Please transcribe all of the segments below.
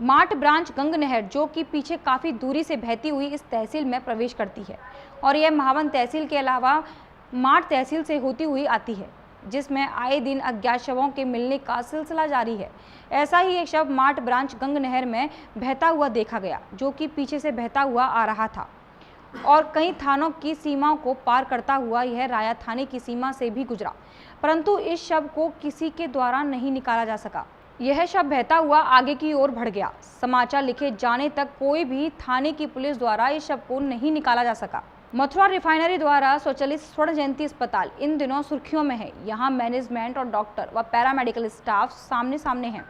माट branch गंग नहर जो कि पीछे काफ़ी दूरी से बहती हुई इस तहसील में प्रवेश करती है और यह महावन तहसील के अलावा माट तहसील से होती हुई आती है, जिसमें आए दिन अज्ञात शवों के मिलने का सिलसिला जारी है। ऐसा ही एक शव माट ब्रांच गंग नहर में बहता हुआ देखा गया, जो कि पीछे से बहता हुआ आ रहा था और कई थानों की सीमाओं को पार करता हुआ यह राया थाने की सीमा से भी गुजरा, परंतु इस शव को किसी के द्वारा नहीं निकाला जा सका। यह शव बहता हुआ आगे की ओर बढ़ गया। समाचार लिखे जाने तक कोई भी थाने की पुलिस द्वारा इस शव को नहीं निकाला जा सका। मथुरा रिफाइनरी द्वारा स्वचालित स्वर्ण जयंती अस्पताल इन दिनों सुर्खियों में है। यहाँ मैनेजमेंट और डॉक्टर व पैरामेडिकल स्टाफ सामने सामने हैं,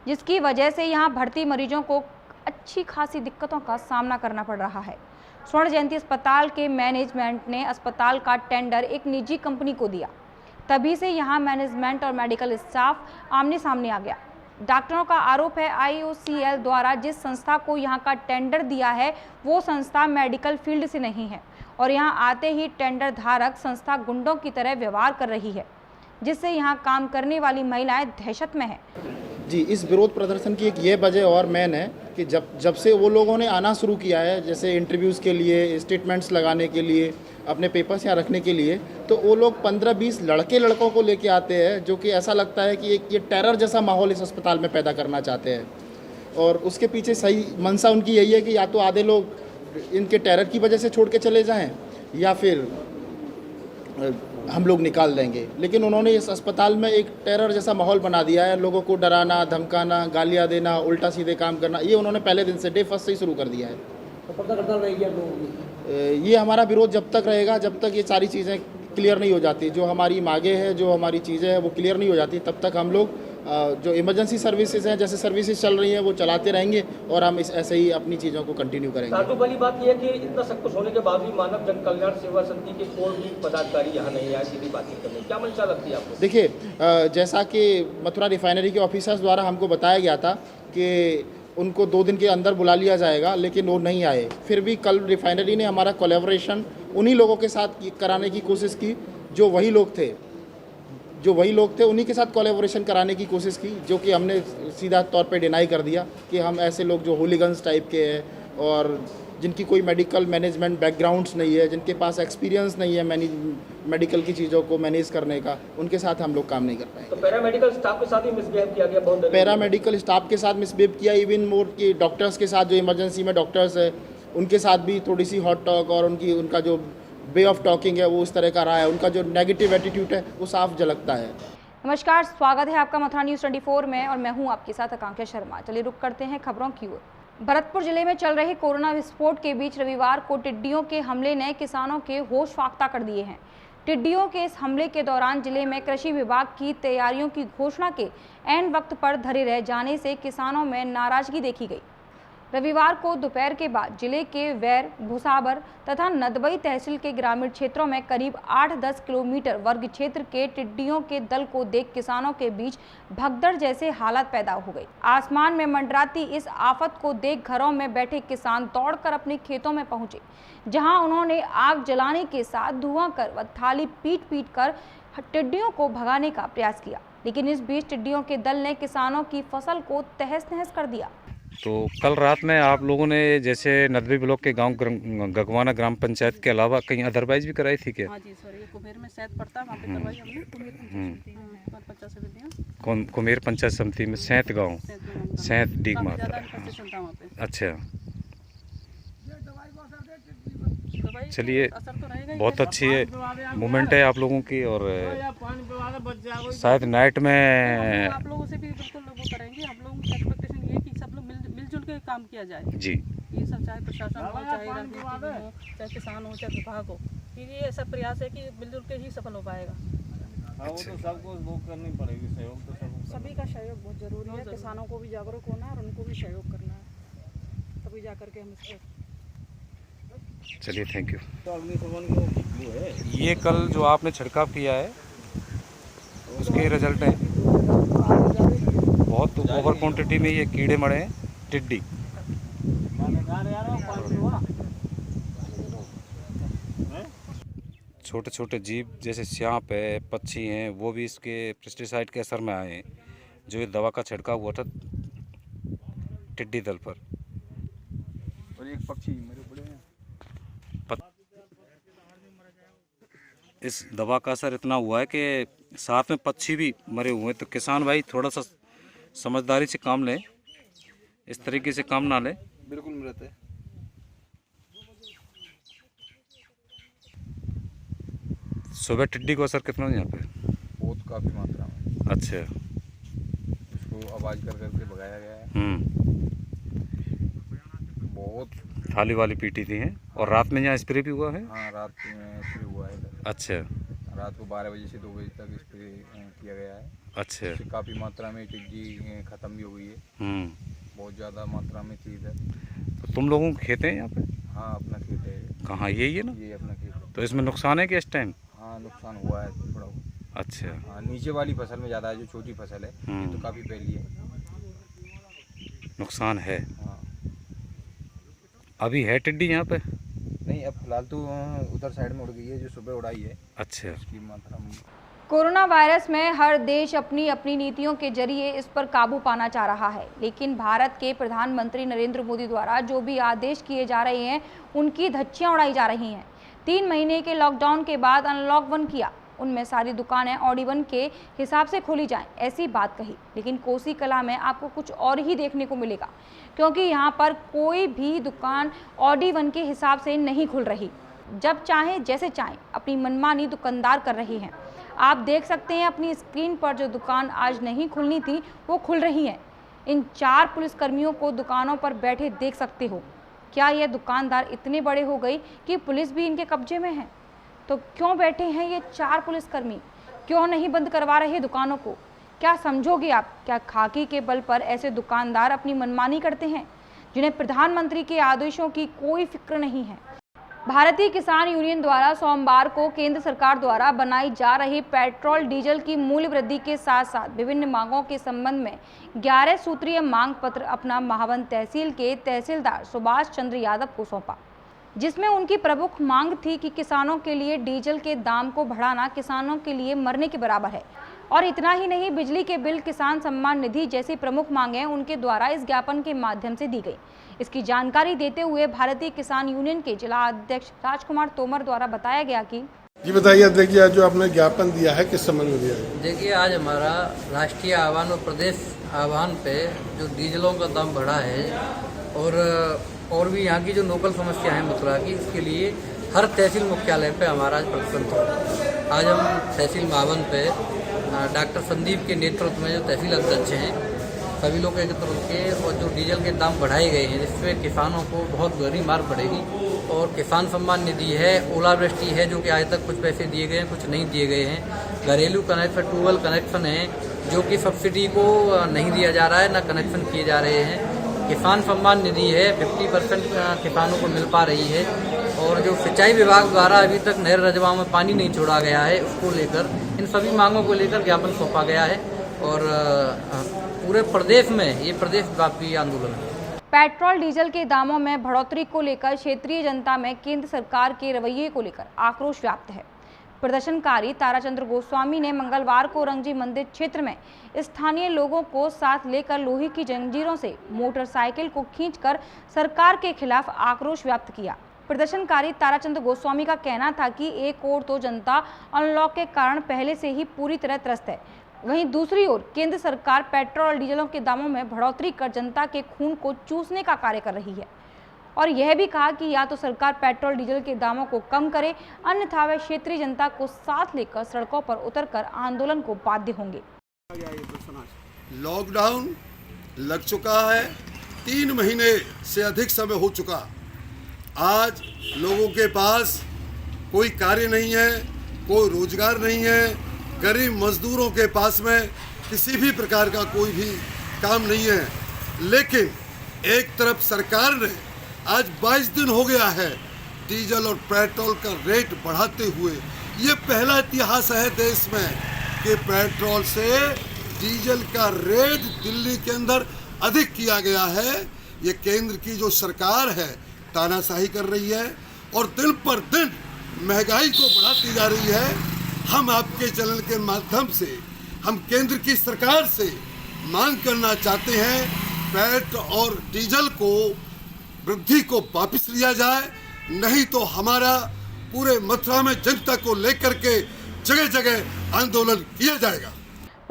जिसकी वजह से यहाँ भर्ती मरीजों को अच्छी खासी दिक्कतों का सामना करना पड़ रहा है। स्वर्ण जयंती अस्पताल के मैनेजमेंट ने अस्पताल का टेंडर एक निजी कंपनी को दिया, तभी से यहाँ मैनेजमेंट और मेडिकल स्टाफ आमने सामने आ गया। डॉक्टरों का आरोप है IOCL द्वारा जिस संस्था को यहाँ का टेंडर दिया है वो संस्था मेडिकल फील्ड से नहीं है और यहाँ आते ही टेंडर धारक संस्था गुंडों की तरह व्यवहार कर रही है, जिससे यहाँ काम करने वाली महिलाएं दहशत में हैं। जी, इस विरोध प्रदर्शन की एक ये वजह और मेन है कि जब से वो लोगों ने आना शुरू किया है, जैसे इंटरव्यूज़ के लिए, स्टेटमेंट्स लगाने के लिए, अपने पेपर्स यहाँ रखने के लिए, तो वो लोग 15-20 लड़कों को लेके आते हैं, जो कि ऐसा लगता है कि ये टेरर जैसा माहौल इस अस्पताल में पैदा करना चाहते हैं। और उसके पीछे सही मंशा उनकी यही है कि या तो आधे लोग इनके टेरर की वजह से छोड़ के चले जाएं या फिर हम लोग निकाल देंगे। लेकिन उन्होंने इस अस्पताल में एक टेरर जैसा माहौल बना दिया है। लोगों को डराना, धमकाना, गालियाँ देना, उल्टा सीधे काम करना, ये उन्होंने पहले दिन से, डे फर्स्ट से ही शुरू कर दिया है। तो कब तक रहेगी आप लोगों की? ये हमारा विरोध जब तक रहेगा, जब तक ये सारी चीज़ें क्लियर नहीं हो जाती, जो हमारी मांगे हैं, जो हमारी चीज़ें हैं वो क्लियर नहीं हो जाती, तब तक हम लोग जो इमरजेंसी सर्विसेज हैं, जैसे सर्विसेज चल रही हैं वो चलाते रहेंगे और हम ऐसे ही अपनी चीज़ों को कंटिन्यू करेंगे। साधु वाली बात यह है कि इतना सब कुछ होने के बाद भी मानव जन कल्याण सेवा समिति के कोई भी पदाधिकारी यहाँ नहीं आए सीधी बातचीत करने, क्या मंशा लगती है आपको? देखिए, जैसा कि मथुरा रिफाइनरी के ऑफिसर्स द्वारा हमको बताया गया था कि उनको 2 दिन के अंदर बुला लिया जाएगा, लेकिन वो नहीं आए। फिर भी कल रिफाइनरी ने हमारा कोलैबोरेशन उन्हीं लोगों के साथ कराने की कोशिश की, जो वही लोग थे, उन्हीं के साथ कोलैबोरेशन कराने की कोशिश की, जो कि हमने सीधा तौर पे डिनाई कर दिया कि हम ऐसे लोग जो होलीगन्स टाइप के हैं और जिनकी कोई मेडिकल मैनेजमेंट बैकग्राउंड्स नहीं है, जिनके पास एक्सपीरियंस नहीं है मेडिकल की चीज़ों को मैनेज करने का, उनके साथ हम लोग काम नहीं कर पाएंगे। तो पैरामेडिकल स्टाफ के साथ ही मिसबिहेव किया गया? बहुत पैरामेडिकल स्टाफ के साथ मिसबिहेव किया, इवन मोर कि डॉक्टर्स के साथ, जो इमरजेंसी में डॉक्टर्स है उनके साथ भी थोड़ी सी हॉट टॉक और उनका जो वे ऑफ टॉकिंग है वो उस तरह का रहा है। उनका जो नेगेटिव एटीट्यूड है वो साफ झलकता है। नमस्कार, स्वागत है आपका मथुरा न्यूज़ 24 में और मैं हूं आपके साथ आकांक्षा शर्मा। चलिए रुक करते हैं खबरों की ओर। भरतपुर जिले में चल रहे कोरोना विस्फोट के बीच रविवार को टिड्डियों के हमले ने किसानों के होश फाख्ता कर दिए हैं। टिड्डियों के इस हमले के दौरान जिले में कृषि विभाग की तैयारियों की घोषणा के ऐन वक्त पर धरे रह जाने से किसानों में नाराजगी देखी गई। रविवार को दोपहर के बाद जिले के वैर, भुसाबर तथा नदबई तहसील के ग्रामीण क्षेत्रों में करीब 8-10 किलोमीटर वर्ग क्षेत्र के टिड्डियों के दल को देख किसानों के बीच भगदड़ जैसे हालात पैदा हो गई। आसमान में मंडराती इस आफत को देख घरों में बैठे किसान दौड़कर अपने खेतों में पहुंचे, जहां उन्होंने आग जलाने के साथ धुआं कर व थाली पीट कर टिड्डियों को भगाने का प्रयास किया, लेकिन इस बीच टिड्डियों के दल ने किसानों की फसल को तहस नहस कर दिया। तो कल रात में आप लोगों ने जैसे नदबी ब्लॉक के गांव गगवाना ग्राम पंचायत के अलावा कहीं अदरवाइज भी कराई थी क्या? हाँ जी सर, ये कुमेर में शहद पड़ता है, वहाँ पे करवाई हमने। कुमेर पंचायत समिति में सैंत गाँव, सैंत डीग मात्रा। अच्छा, चलिए, बहुत अच्छी है मूवमेंट है आप लोगों की और शायद नाइट में आप लोगों से भी बिल्कुल वो करेंगे। हम लोगों की एक्सपेक्टेशन ये है कि सब लोग मिलजुल के काम किया जाए जी। ये सब चाहे प्रशासन हो, चाहे राजनीति हो, चाहे किसान हो, चाहे विभाग हो, ये ऐसा प्रयास है कि मिलजुल के ही सफल हो पाएगा। वो तो सबको वो करनी पड़ेगी, सहयोग तो सभी का सहयोग बहुत जरूरी है। किसानों को भी जागरूक होना है और उनको भी सहयोग करना है, तभी जा करके हम इसको। चलिए, थैंक यू। ये कल जो आपने छिड़काव किया है उसके रिजल्ट हैं। बहुत ओवर क्वांटिटी में ये कीड़े मरे हैं, टिड्डी। छोटे छोटे जीव जैसे सांप है, पक्षी हैं, वो भी इसके पेस्टिसाइड के असर में आए हैं। जो ये दवा का छिड़काव हुआ था टिड्डी दल पर। और एक पक्षी मरे पड़े हैं। इस दवा का असर इतना हुआ है कि साथ में पक्षी भी मरे हुए हैं। तो किसान भाई थोड़ा सा समझदारी से काम लें, इस तरीके से काम ना लें। बिल्कुल मृत है। सुबह टिड्डी को असर कितना है यहाँ पे? बहुत काफ़ी मात्रा में। अच्छा। उसको आवाज़ कर करके भगाया गया है। बहुत थाली वाली पीटी थी हैं। और रात में यहाँ स्प्रे भी हुआ है? हाँ, रात में स्प्रे हुआ है इधर। अच्छा। रात को 12 बजे से 2 बजे तक स्प्रे किया गया है। अच्छा। काफ़ी मात्रा में टिड्डी ख़त्म भी हो गई है। बहुत ज़्यादा मात्रा में थी इधर। तो तुम लोगों के खेत हैं यहाँ पे? हाँ, अपना खेत है। कहाँ, यही है ना? ये अपना खेत है। तो इसमें नुकसान है कि इस टाइम? हाँ, नुकसान हुआ है थोड़ा। अच्छा। हाँ, नीचे वाली फसल में ज़्यादा है, जो छोटी फसल है ये तो काफ़ी पहली है। नुकसान है। हाँ। अभी है टिड्डी यहाँ पे? नहीं, अब फिलहाल तो उधर साइड में उड़ गई है, जो सुबह उड़ाई है। अच्छा। उसकी मात्रा में कोरोना वायरस में हर देश अपनी अपनी नीतियों के जरिए इस पर काबू पाना चाह रहा है, लेकिन भारत के प्रधानमंत्री नरेंद्र मोदी द्वारा जो भी आदेश किए जा रहे हैं उनकी धज्जियां उड़ाई जा रही हैं। 3 महीने के लॉकडाउन के बाद अनलॉक 1 किया, उनमें सारी दुकानें ऑडी 1 के हिसाब से खोली जाएं, ऐसी बात कही। लेकिन कोसी कला में आपको कुछ और ही देखने को मिलेगा, क्योंकि यहाँ पर कोई भी दुकान ऑडी 1 के हिसाब से नहीं खुल रही। जब चाहे जैसे चाहे अपनी मनमानी दुकानदार कर रही हैं। आप देख सकते हैं अपनी स्क्रीन पर जो दुकान आज नहीं खुलनी थी वो खुल रही है। इन 4 पुलिसकर्मियों को दुकानों पर बैठे देख सकते हो। क्या ये दुकानदार इतने बड़े हो गई कि पुलिस भी इनके कब्जे में है? तो क्यों बैठे हैं ये 4 पुलिसकर्मी? क्यों नहीं बंद करवा रहे दुकानों को? क्या समझोगे आप? क्या खाकी के बल पर ऐसे दुकानदार अपनी मनमानी करते हैं, जिन्हें प्रधानमंत्री के आदेशों की कोई फिक्र नहीं है? भारतीय किसान यूनियन द्वारा सोमवार को केंद्र सरकार द्वारा बनाई जा रही पेट्रोल डीजल की मूल्य वृद्धि के साथ साथ विभिन्न मांगों के संबंध में 11 सूत्रीय मांग पत्र अपना महावन तहसील के तहसीलदार सुभाष चंद्र यादव को सौंपा, जिसमें उनकी प्रमुख मांग थी कि किसानों के लिए डीजल के दाम को बढ़ाना किसानों के लिए मरने के बराबर है। और इतना ही नहीं, बिजली के बिल, किसान सम्मान निधि जैसी प्रमुख मांगें उनके द्वारा इस ज्ञापन के माध्यम से दी गई। इसकी जानकारी देते हुए भारतीय किसान यूनियन के जिला अध्यक्ष राजकुमार तोमर द्वारा बताया गया कि जी बताइए अध्यक्ष जी, आज जो आपने ज्ञापन दिया है किस संबंध में दिया है? देखिए, आज हमारा राष्ट्रीय आह्वान और प्रदेश आह्वान पे जो डीजलों का दाम बढ़ा है और भी यहाँ की जो लोकल समस्या है मथुरा की, उसके लिए हर तहसील मुख्यालय पे हमारा आज प्रदर्शन था। आज हम तहसील महावन पे डॉक्टर संदीप के नेतृत्व में जो तहसील अध्यक्ष हैं सभी लोग एकत्र होकर और जो डीजल के दाम बढ़ाए गए हैं जिससे किसानों को बहुत गहरी मार पड़ेगी, और किसान सम्मान निधि है, ओलावृष्टि है जो कि आज तक कुछ पैसे दिए गए हैं, कुछ नहीं दिए गए हैं, घरेलू कनेक्शन, ट्यूबवेल कनेक्शन है जो कि सब्सिडी को नहीं दिया जा रहा है, ना कनेक्शन किए जा रहे हैं, किसान सम्मान निधि है 50% किसानों को मिल पा रही है, और जो सिंचाई विभाग द्वारा अभी तक नहर रजवाओं में पानी नहीं छोड़ा गया है उसको लेकर, इन सभी मांगों को लेकर ज्ञापन सौंपा गया है। और पूरे प्रदेश में ये प्रदेशव्यापी आंदोलन है। पेट्रोल डीजल के दामों में बढ़ोतरी को लेकर क्षेत्रीय जनता में केंद्र सरकार के रवैये को लेकर आक्रोश व्याप्त है। प्रदर्शनकारी ताराचंद्र गोस्वामी ने मंगलवार को रंगजी मंदिर क्षेत्र में स्थानीय लोगों को साथ लेकर लोहे की जंजीरों से मोटरसाइकिल को खींचकर सरकार के खिलाफ आक्रोश व्यक्त किया। प्रदर्शनकारी ताराचंद्र गोस्वामी का कहना था कि एक ओर तो जनता अनलॉक के कारण पहले से ही पूरी तरह त्रस्त है, वहीं दूसरी ओर केंद्र सरकार पेट्रोल और डीजलों के दामों में बढ़ोतरी कर जनता के खून को चूसने का कार्य कर रही है। और यह भी कहा कि या तो सरकार पेट्रोल डीजल के दामों को कम करे, अन्यथा वे क्षेत्रीय जनता को साथ लेकर सड़कों पर उतरकर आंदोलन को बाध्य होंगे। लॉकडाउन लग चुका है, 3 महीने से अधिक समय हो चुका। आज लोगों के पास कोई कार्य नहीं है, कोई रोजगार नहीं है, गरीब मजदूरों के पास में किसी भी प्रकार का कोई भी काम नहीं है। लेकिन एक तरफ सरकार ने आज 22 दिन हो गया है डीजल और पेट्रोल का रेट बढ़ाते हुए। ये पहला इतिहास है देश में कि पेट्रोल से डीजल का रेट दिल्ली के अंदर अधिक किया गया है। ये केंद्र की जो सरकार है तानाशाही कर रही है और दिन पर दिन महंगाई को बढ़ाती जा रही है। हम आपके चैनल के माध्यम से हम केंद्र की सरकार से मांग करना चाहते हैं पेट्रोल और डीजल को वृद्धि को वापस लिया जाए, नहीं तो हमारा पूरे मथुरा में जनता को लेकर के जगह जगह आंदोलन किया जाएगा।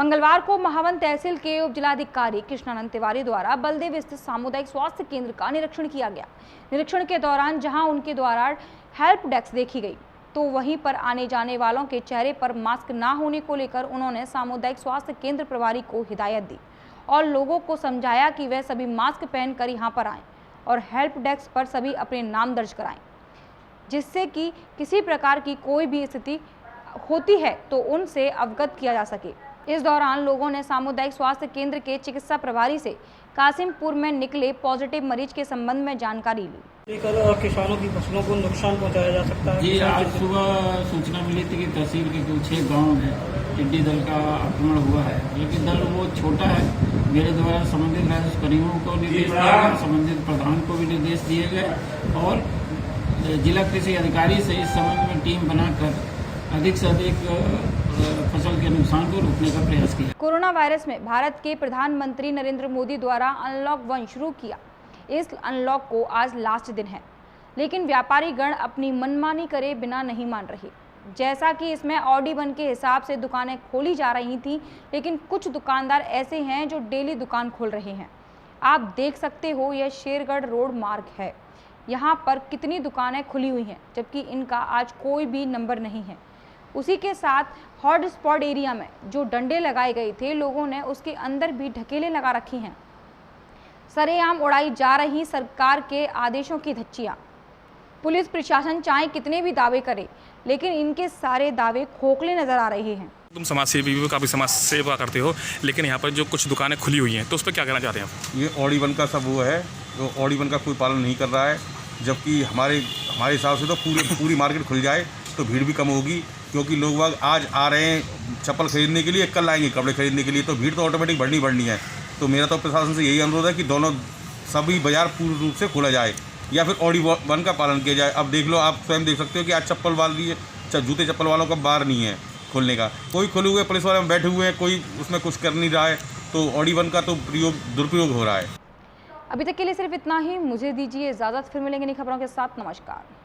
मंगलवार को महावन तहसील के उप जिलाधिकारी कृष्णानंद तिवारी द्वारा बलदेव स्थित सामुदायिक स्वास्थ्य केंद्र का निरीक्षण किया गया। निरीक्षण के दौरान जहां उनके द्वारा हेल्प डेस्क देखी गई, तो वहीं पर आने जाने वालों के चेहरे पर मास्क ना होने को लेकर उन्होंने सामुदायिक स्वास्थ्य केंद्र प्रभारी को हिदायत दी और लोगों को समझाया कि वह सभी मास्क पहनकर यहां पर आएं और हेल्प डेस्क पर सभी अपने नाम दर्ज कराएं, जिससे कि किसी प्रकार की कोई भी स्थिति होती है तो उनसे अवगत किया जा सके। इस दौरान लोगों ने सामुदायिक स्वास्थ्य केंद्र के चिकित्सा प्रभारी से कासिमपुर में निकले पॉजिटिव मरीज के संबंध में जानकारी ली। किसानों की फसलों को नुकसान पहुंचाया जा सकता है। जी, आज सुबह सूचना मिली थी कि तहसील के कुछ 6 गाँव में टिड्डी दल का आक्रमण हुआ है, लेकिन दल वो छोटा है। मेरे द्वारा संबंधित अधिकारियों को निर्देश दिया गया, संबंधित प्रधान को भी निर्देश दिए गए और जिला कृषि अधिकारी से इस संबंध में टीम बनाकर अधिक से अधिक फसल के नुकसान को रोकने का प्रयास किया। कोरोना वायरस में भारत के प्रधानमंत्री नरेंद्र मोदी द्वारा अनलॉक 1 शुरू किया। इस अनलॉक को आज लास्ट दिन है, लेकिन व्यापारी गण अपनी मनमानी करे बिना नहीं मान रहे। जैसा कि इसमें ऑडी 1 के हिसाब से दुकानें खोली जा रही थी, लेकिन कुछ दुकानदार ऐसे हैं जो डेली दुकान खोल रहे हैं। आप देख सकते हो, यह शेरगढ़ रोड मार्ग है। यहाँ पर कितनी दुकानें खुली हुई हैं, जबकि इनका आज कोई भी नंबर नहीं है। उसी के साथ हॉट स्पॉट एरिया में जो डंडे लगाए गए थे, लोगों ने उसके अंदर भी ढकेलें लगा रखी हैं। सरेआम उड़ाई जा रही सरकार के आदेशों की धज्जियां। पुलिस प्रशासन चाहे कितने भी दावे करे, लेकिन इनके सारे दावे खोखले नजर आ रहे हैं। तुम समाज सेवी भी काफ़ी समाज सेवा करते हो, लेकिन यहाँ पर जो कुछ दुकानें खुली हुई हैं तो उस पर क्या कहना चाहते हैं आप? ये ऑडी 1 का सब वो है, तो ऑडी 1 का कोई पालन नहीं कर रहा है, जबकि हमारे हिसाब से तो पूरी मार्केट खुल जाए तो भीड़ भी कम होगी, क्योंकि लोग बाग आज आ रहे हैं चप्पल खरीदने के लिए, कल आएंगे कपड़े खरीदने के लिए, तो भीड़ तो ऑटोमेटिक बढ़नी है। तो मेरा तो प्रशासन से यही अनुरोध है कि दोनों सभी बाजार पूर्ण रूप से खोला जाए या फिर ऑडी 1 का पालन किया जाए। अब देख लो, आप स्वयं देख सकते हो कि आज चप्पल वाली जूते चप्पल वालों का बार नहीं है खोलने का। कोई खोले हुए पुलिस वाले में बैठे हुए हैं, कोई उसमें कुछ कर नहीं रहा है, तो ऑडी 1 का तो दुरुपयोग हो रहा है। अभी तक के लिए सिर्फ इतना ही। मुझे दीजिए इजाज़त, फिर मिलेंगे नई खबरों के साथ। नमस्कार।